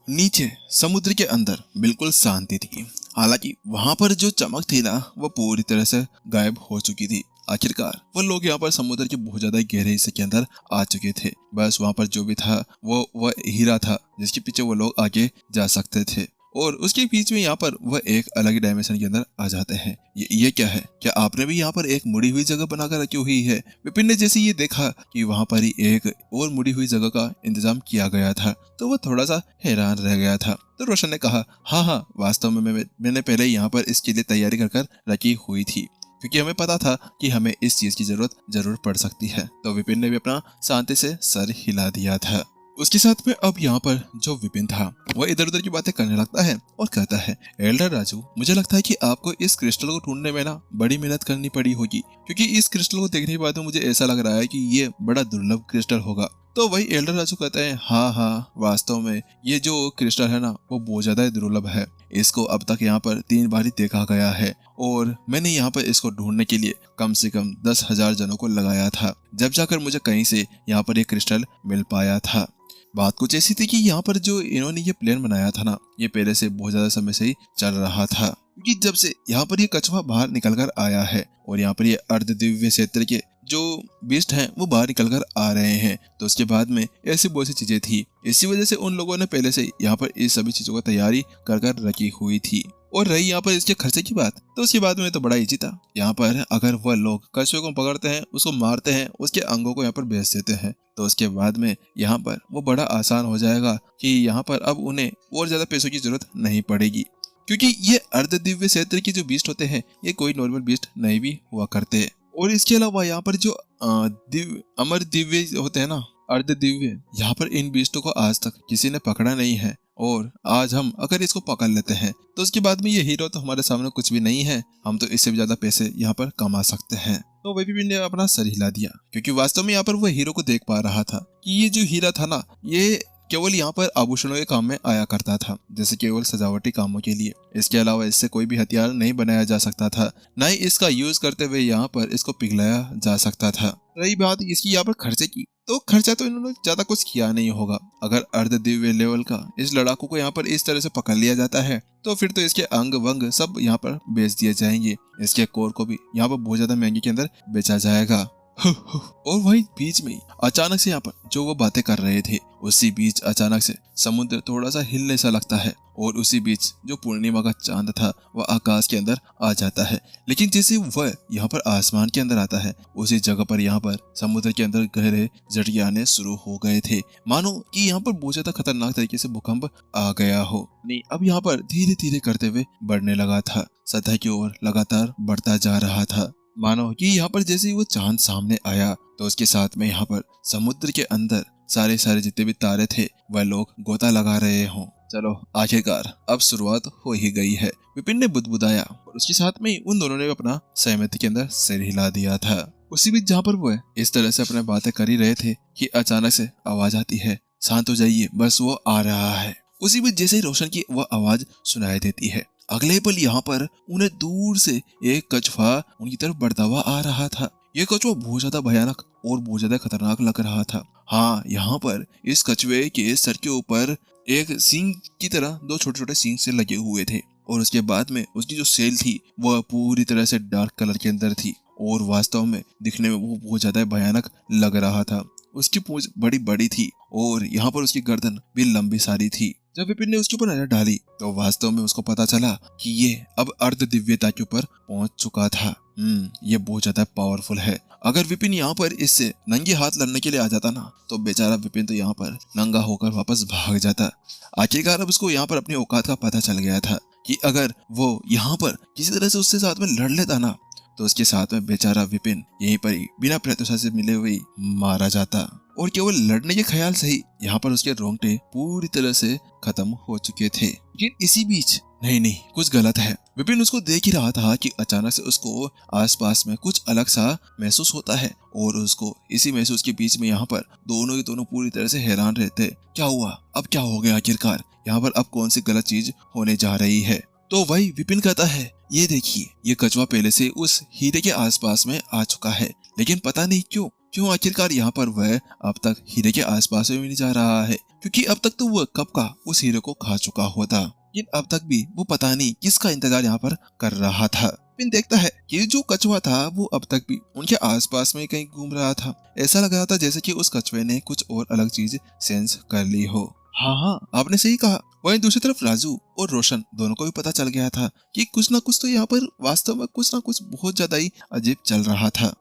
नीचे समुद्र के अंदर बिल्कुल शांति थी। हालांकि वहां पर जो चमक थी ना वो पूरी तरह से गायब हो चुकी थी। आखिरकार वो लोग यहाँ पर समुद्र के बहुत ज्यादा गहरे हिस्से के अंदर आ चुके थे। बस वहां पर जो भी था वो हीरा था जिसके पीछे वो लोग आगे जा सकते थे। और उसके बीच में यहाँ पर वह एक अलग डायमेंशन के अंदर आ जाते हैं। ये क्या है? क्या आपने भी यहाँ पर एक मुड़ी हुई जगह बनाकर रखी हुई है? विपिन ने जैसे ये देखा कि वहां पर ही एक और मुड़ी हुई जगह का इंतजाम किया गया था तो वह थोड़ा सा हैरान रह गया था। तो रोशन ने कहा, हाँ, वास्तव में मैंने पहले यहाँ पर इसके लिए तैयारी कर रखी हुई थी, क्योंकि हमें पता था कि हमें इस चीज की जरूरत जरूर पड़ सकती है। तो विपिन ने भी अपना शांति से सर हिला दिया था। उसके साथ में अब यहाँ पर जो विपिन था वह इधर उधर की बातें करने लगता है और कहता है, एल्डर राजू, मुझे लगता है कि आपको इस क्रिस्टल को ढूंढने में ना बड़ी मेहनत करनी पड़ी होगी, क्योंकि इस क्रिस्टल को देखने के बाद मुझे ऐसा लग रहा है कि ये बड़ा दुर्लभ क्रिस्टल होगा। तो वही एल्डर राजू कहता है, हाँ, वास्तव में ये जो क्रिस्टल है ना वो बहुत ज्यादा दुर्लभ है। इसको अब तक यहाँ पर 3 बार ही देखा गया है और मैंने यहाँ पर इसको ढूंढने के लिए कम से कम 10,000 जनों को लगाया था, जब जाकर मुझे कहीं से यहाँ पर ये क्रिस्टल मिल पाया था। बात कुछ ऐसी थी कि यहाँ पर जो इन्होंने ये प्लान बनाया था ना ये पहले से बहुत ज्यादा समय से ही चल रहा था, क्योंकि जब से यहाँ पर ये कछुआ बाहर निकल कर आया है और यहाँ पर ये अर्धदिव्य क्षेत्र के जो बीस्ट हैं वो बाहर निकल कर आ रहे हैं, तो उसके बाद में ऐसी बहुत सी चीजें थी। इसी वजह से उन लोगों ने पहले से यहाँ पर इस सभी चीजों की तैयारी कर रखी हुई थी। और रही यहाँ पर इसके खर्चे की बात, तो उसके बाद में तो बड़ा इजी था। यहाँ पर अगर वह लोग कछुए को पकड़ते हैं, उसको मारते हैं, उसके अंगों को यहाँ पर बेच देते हैं, तो उसके बाद में यहाँ पर वो बड़ा आसान हो जाएगा कि यहाँ पर अब उन्हें और ज्यादा पैसों की जरूरत नहीं पड़ेगी, क्योंकि ये अर्ध दिव्य क्षेत्र के जो बीस्ट होते हैं ये कोई नॉर्मल बीस्ट नहीं भी हुआ करते। और इसके अलावा यहाँ पर जो अमर दिव्य होते हैं ना, अर्ध दिव्य, यहाँ पर इन बीस्टों को आज तक किसी ने पकड़ा नहीं है। और आज हम अगर इसको पकड़ लेते हैं तो उसके बाद में ये हीरो तो हमारे सामने कुछ भी नहीं है, हम तो इससे भी ज्यादा पैसे यहाँ पर कमा सकते हैं। तो वही ने अपना सर हिला दिया, क्योंकि वास्तव में यहाँ पर वो हीरो को देख पा रहा था कि ये जो हीरा था ना ये केवल यहाँ पर आभूषणों के काम में आया करता था, जैसे केवल सजावटी कामों के लिए। इसके अलावा इससे कोई भी हथियार नहीं बनाया जा सकता था, न ही इसका यूज करते हुए यहाँ पर इसको पिघलाया जा सकता था। रही बात इसकी यहाँ पर खर्चे की, तो खर्चा तो इन्होंने ज्यादा कुछ किया नहीं होगा। अगर अर्ध दिव्य लेवल का इस लड़ाकू को यहाँ पर इस तरह से पकड़ लिया जाता है तो फिर तो इसके अंग वंग सब यहाँ पर बेच दिए जाएंगे, इसके कोर को भी यहाँ पर बहुत ज्यादा महंगे के अंदर बेचा जाएगा। और वही बीच में अचानक से यहाँ पर जो वो बातें कर रहे थे उसी बीच अचानक से समुद्र थोड़ा सा हिलने सा लगता है और उसी बीच जो पूर्णिमा का चांद था वह आकाश के अंदर आ जाता है। लेकिन जैसे वह यहाँ पर आसमान के अंदर आता है उसी जगह पर यहाँ पर समुद्र के अंदर गहरे झटके आने शुरू हो गए थे, मानो कि यहाँ पर बहुत ज्यादा खतरनाक तरीके से भूकंप आ गया हो। नहीं, अब यहाँ पर धीरे धीरे करते हुए बढ़ने लगा था, सतह की ओर लगातार बढ़ता जा रहा था, मानो कि यहाँ पर जैसे ही वो चांद सामने आया तो उसके साथ में यहाँ पर समुद्र के अंदर सारे जितने भी तारे थे वह लोग गोता लगा रहे हों। चलो आखिरकार अब शुरुआत हो ही गई है, विपिन ने बुदबुदाया और उसके साथ में उन दोनों ने अपना सहमति के अंदर सिर हिला दिया था। उसी बीच जहाँ पर वो इस तरह से अपने बातें कर ही रहे थे कि अचानक से आवाज आती है, शांत हो जाइए, बस वो आ रहा है। उसी बीच जैसे ही रोशन की वह आवाज सुनाई देती है, अगले पल यहाँ पर उन्हें दूर से एक कछुआ उनकी तरफ बढ़ता हुआ आ रहा था। ये कछुआ बहुत ज्यादा भयानक और बहुत ज्यादा खतरनाक लग रहा था। हाँ, यहाँ पर इस कछुए के सर के ऊपर एक सींग की तरह 2 छोटे छोटे सींग से लगे हुए थे और उसके बाद में उसकी जो सेल थी वह पूरी तरह से डार्क कलर के अंदर थी और वास्तव में दिखने में वो बहुत ज्यादा भयानक लग रहा था। उसकी पूंछ बड़ी बड़ी थी और यहाँ पर उसकी गर्दन भी लंबी सारी थी। जब विपिन ने उसके ऊपर नजर डाली तो वास्तव में उसको पता चला कि ये अब अर्ध दिव्यता के ऊपर पहुंच चुका था। ये बहुत ज्यादा पावरफुल है। अगर विपिन यहाँ पर इससे नंगे हाथ लड़ने के लिए आ जाता ना तो बेचारा विपिन तो यहाँ पर नंगा होकर वापस भाग जाता। आखिरकार अब उसको यहाँ पर अपनी औकात का पता चल गया था कि अगर वो यहाँ पर किसी तरह से उससे साथ में लड़ लेता ना तो उसके साथ में बेचारा विपिन यहीं पर ही बिना प्रत्युषा से मिले हुए मारा जाता। और केवल लड़ने के ख्याल से ही यहाँ पर उसके रोंगटे पूरी तरह से खत्म हो चुके थे। लेकिन इसी बीच नहीं, कुछ गलत है। विपिन उसको देख ही रहा था कि अचानक से उसको आसपास में कुछ अलग सा महसूस होता है और उसको इसी महसूस के बीच में यहाँ पर दोनों के दोनों पूरी तरह से हैरान रहते। क्या हुआ? अब क्या हो गया? आखिरकार यहाँ पर अब कौन सी गलत चीज होने जा रही है? तो वही विपिन कहता है, ये देखिए, ये कछुआ पहले से उस हीरे के आसपास में आ चुका है, लेकिन पता नहीं क्यों क्यों आखिरकार यहाँ पर वह अब तक हीरे के आसपास में भी नहीं जा रहा है, क्योंकि अब तक तो वह कब का उस हीरे को खा चुका होता, लेकिन अब तक भी वो पता नहीं किसका इंतजार यहाँ पर कर रहा था। पिन देखता है कि जो कछुआ था वो अब तक भी उनके आसपास में कहीं घूम रहा था। ऐसा लग रहा था जैसे कि उस कछुए ने कुछ और अलग चीज सेंस कर ली हो। हाँ, आपने सही कहा। वहीं दूसरी तरफ राजू और रोशन दोनों को भी पता चल गया था कि कुछ ना कुछ तो यहाँ पर वास्तव में कुछ ना कुछ बहुत ज्यादा ही अजीब चल रहा था।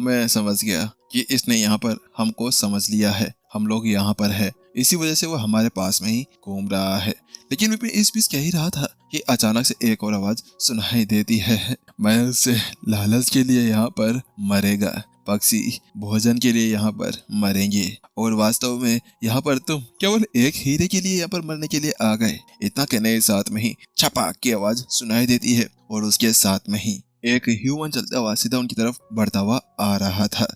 मैं समझ गया कि इसने यहाँ पर हमको समझ लिया है, हम लोग यहाँ पर है, इसी वजह से वो हमारे पास में ही घूम रहा है। लेकिन विपिन इस बीच कह ही रहा था कि अचानक से एक और आवाज सुनाई देती है, मैं उससे लालच के लिए यहाँ पर मरेगा, पक्षी भोजन के लिए यहाँ पर मरेंगे, और वास्तव में यहाँ पर तुम केवल एक हीरे के लिए यहाँ पर मरने के लिए आ गए। इतना कहने के साथ में ही छपाक की आवाज सुनाई देती है और उसके साथ में ही एक ह्यूमन चलता हुआ सीधा उनकी तरफ बढ़ता हुआ आ रहा था।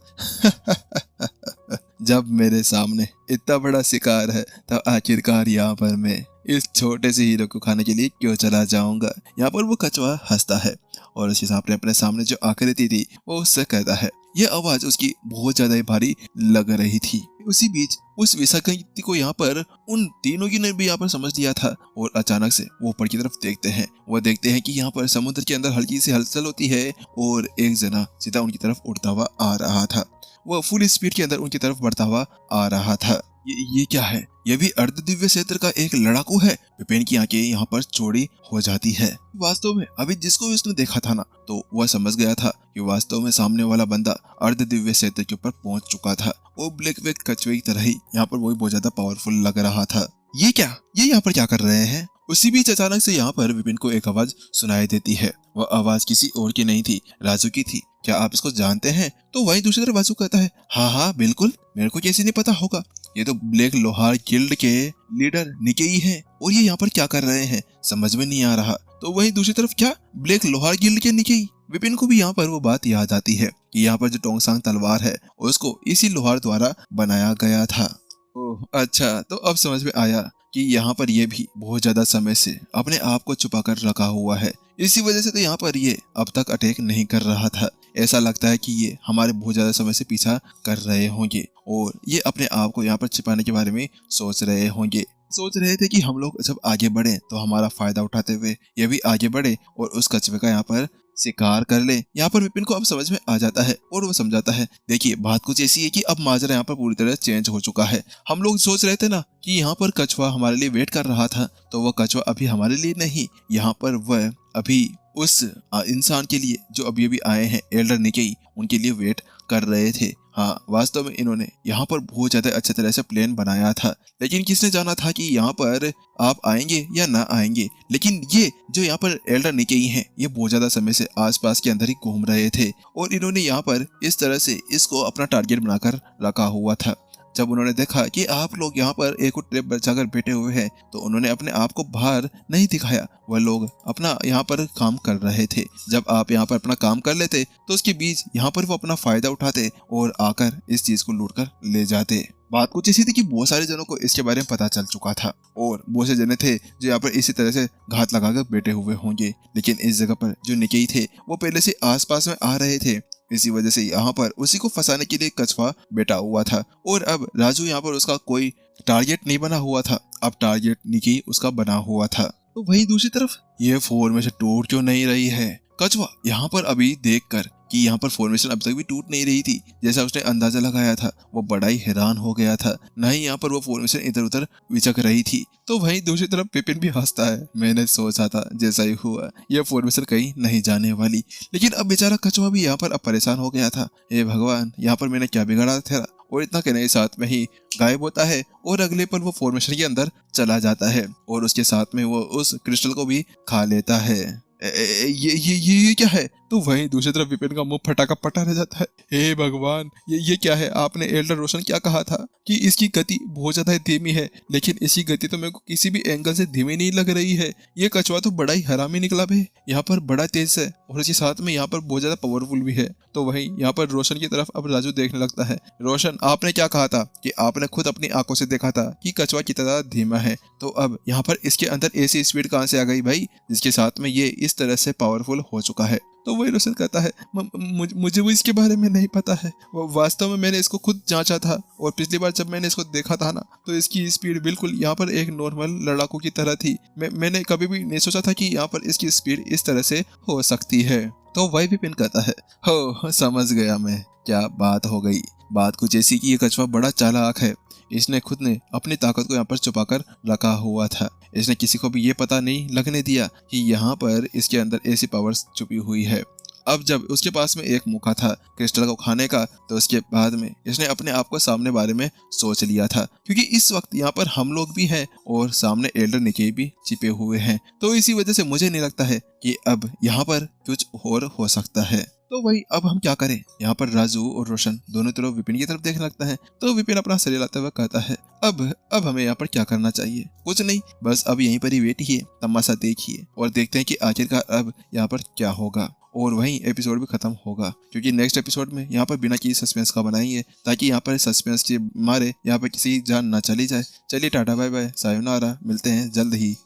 जब मेरे सामने इतना बड़ा शिकार है तब आखिरकार यहाँ पर मैं इस छोटे से हीरो को खाने के लिए क्यों चला जाऊंगा। यहाँ पर वो कछुआ हंसता है और उसके सामने अपने सामने जो आकृति थी वो उससे कहता है। यह आवाज उसकी बहुत ज्यादा ही भारी लग रही थी। उसी बीच उस विषाक्ति को यहाँ पर उन तीनों की ने भी यहाँ पर समझ लिया था और अचानक से वो ऊपर की तरफ देखते हैं। वो देखते हैं कि यहाँ पर समुद्र के अंदर हल्की सी हलचल होती है और एक जना सीधा उनकी तरफ उड़ता हुआ आ रहा था। वह फुल स्पीड के अंदर उनकी तरफ बढ़ता हुआ आ रहा था। ये क्या है? ये भी अर्ध दिव्य क्षेत्र का एक लड़ाकू है। विपिन की आंखें यहाँ पर चौड़ी हो जाती है। वास्तव में अभी जिसको भी उसने देखा था ना, तो वह समझ गया था कि वास्तव में सामने वाला बंदा अर्ध दिव्य क्षेत्र के ऊपर पहुंच चुका था। वो ब्लैक वेक कछुए की तरह ही यहाँ पर वो बहुत ज्यादा पावरफुल लग रहा था। ये यहाँ पर क्या कर रहे हैं? उसी बीच अचानक से यहाँ पर विपिन को एक आवाज सुनाई देती है। वह आवाज किसी और की नहीं थी, राजू की थी। क्या आप इसको जानते हैं? तो वही दूसरी तरफ राजू कहता है, हाँ बिल्कुल, मेरे को कैसे नहीं पता होगा, ये तो ब्लैक लोहार गिल्ड के लीडर निकेई है और ये यहाँ पर क्या कर रहे हैं समझ में नहीं आ रहा। तो वही दूसरी तरफ क्या ब्लैक लोहार गिल्ड के निकेई? विपिन को भी यहाँ पर वो बात याद आती है कि यहाँ पर जो टोंगसांग तलवार है उसको इसी लोहार द्वारा बनाया गया था। ओह अच्छा, तो अब समझ में आया कि यहाँ पर ये भी बहुत ज्यादा समय से अपने आप को छुपा कर रखा हुआ है। इसी वजह से तो यहाँ पर ये अब तक अटैक नहीं कर रहा था। ऐसा लगता है कि ये हमारे बहुत ज्यादा समय से पीछा कर रहे होंगे और ये अपने आप को यहाँ पर छिपाने के बारे में सोच रहे होंगे। सोच रहे थे कि हम लोग जब आगे बढ़े तो हमारा फायदा उठाते हुए ये भी आगे बढ़े और उस कछुए का यहाँ पर शिकार कर ले। यहाँ पर विपिन को अब समझ में आ जाता है और वो समझाता है, देखिए बात कुछ ऐसी है कि अब माजरा यहाँ पर पूरी तरह चेंज हो चुका है। हम लोग सोच रहे थे ना कि यहाँ पर कछुआ हमारे लिए वेट कर रहा था, तो वह कछुआ अभी हमारे लिए नहीं, यहाँ पर वह अभी उस इंसान के लिए जो अभी अभी आए हैं एल्डर निकेई, उनके लिए वेट कर रहे थे। हाँ, वास्तव में इन्होंने यहाँ पर बहुत ज्यादा अच्छे तरह से प्लान बनाया था, लेकिन किसने जाना था कि यहाँ पर आप आएंगे या ना आएंगे। लेकिन ये जो यहाँ पर एल्डर निकेई हैं, ये बहुत ज्यादा समय से आसपास के अंदर ही घूम रहे थे और इन्होंने यहाँ पर इस तरह से इसको अपना टारगेट बनाकर रखा हुआ था। जब उन्होंने देखा कि आप लोग यहाँ पर एक ट्रैप बचाकर बैठे हुए हैं, तो उन्होंने अपने आप को बाहर नहीं दिखाया। वह लोग अपना यहाँ पर काम कर रहे थे। जब आप यहाँ पर अपना काम कर लेते तो उसके बीच यहाँ पर वो अपना फायदा उठाते और आकर इस चीज को लूट कर ले जाते। बात कुछ ऐसी थी कि बहुत सारे जनों को इसके बारे में पता चल चुका था और बहुत से जने थे जो यहाँ पर इसी तरह से घात लगाकर बैठे हुए होंगे। लेकिन इस जगह पर जो निकेई थे वो पहले से आसपास में आ रहे थे, इसी वजह से यहाँ पर उसी को फंसाने के लिए कछुआ बैठा हुआ था और अब राजू यहाँ पर उसका कोई टारगेट नहीं बना हुआ था, अब टारगेट निकी उसका बना हुआ था। तो वही दूसरी तरफ ये फॉर्मेशन टूट क्यों नहीं रही है? कछुआ यहाँ पर अभी देखकर कि यहाँ पर फॉर्मेशन अब तक भी टूट नहीं रही थी जैसा उसने अंदाजा लगाया था, वो बड़ा ही हैरान हो गया था। न ही यहाँ पर वो फॉर्मेशन इधर उधर विचक रही थी। तो वहीं दूसरी तरफ विपिन भी हंसता है, मैंने सोचा था जैसा ही हुआ, यह फॉर्मेशन कहीं नहीं जाने वाली। लेकिन अब बेचारा कछुआ भी यहाँ पर अब परेशान हो गया था। हे भगवान, यहाँ पर मैंने क्या बिगाड़ा था? और इतना कहने के साथ में ही गायब होता है और अगले पल वो फॉर्मेशन के अंदर चला जाता है और उसके साथ में वो उस क्रिस्टल को भी खा लेता है। ये क्या है? तो वहीं दूसरी तरफ विपिन का मुंह फटाका पटा रह जाता है। हे भगवान, ये क्या है? आपने एल्डर रोशन क्या कहा था कि इसकी गति बहुत ज्यादा धीमी है, लेकिन इसकी गति तो मेरे को किसी भी एंगल से धीमी नहीं लग रही है। ये कछुआ तो बड़ा ही हरामी निकला बे, यहाँ पर बड़ा तेज है और इसके साथ में यहाँ पर बहुत ज्यादा पावरफुल भी है। तो वहीं यहाँ पर रोशन की तरफ अब राजू देखने लगता है। रोशन, आपने क्या कहा था कि आपने खुद अपनी आंखों से देखा था कि कछुआ कितना धीमा है, तो अब यहाँ पर इसके अंदर ऐसी स्पीड कहाँ से आ गई भाई जिसके साथ में ये इस तरह से पावरफुल हो चुका है? तो वही रोशन कहता है मुझे वो इसके बारे में नहीं पता है, वो वास्तव में मैंने इसको खुद जांचा था और पिछली बार जब मैंने इसको देखा था ना तो इसकी स्पीड बिल्कुल यहाँ पर एक नॉर्मल लड़ाकू की तरह थी। मैंने कभी भी नहीं सोचा था कि यहाँ पर इसकी स्पीड इस तरह से हो सकती है। तो वही विपिन कहता है हो समझ गया मैं, क्या बात हो गई। बात कुछ ऐसी कि ये कछुआ बड़ा चालाक है, इसने खुद ने अपनी ताकत को यहाँ पर छुपाकर रखा हुआ था। इसने किसी को भी ये पता नहीं लगने दिया कि यहाँ पर इसके अंदर ऐसी पावर्स छुपी हुई है। अब जब उसके पास में एक मौका था क्रिस्टल को खाने का तो उसके बाद में इसने अपने आप को सामने बारे में सोच लिया था, क्योंकि इस वक्त यहाँ पर हम लोग भी हैं और सामने एल्डर निके भी छिपे हुए हैं। तो इसी वजह से मुझे नहीं लगता है कि अब यहाँ पर कुछ और हो सकता है। तो वही अब हम क्या करें। यहाँ पर राजू और रोशन दोनों तरफ विपिन की तरफ देखने लगता है। तो विपिन अपना शरीर हिलाते हुए कहता है अब हमें यहाँ पर क्या करना चाहिए। कुछ नहीं, बस अब यहीं पर ही बैठिए, तमाशा देखिए और देखते हैं कि आखिरकार अब यहाँ पर क्या होगा। और वहीं एपिसोड भी खत्म होगा, क्योंकि नेक्स्ट एपिसोड में यहाँ पर बिना किसी सस्पेंस का बनाएंगे ताकि यहाँ पर सस्पेंस के मारे यहाँ पर किसी जान ना चली जाए। चलिए टाटा बाय बाय सायोनारा, मिलते हैं जल्द ही।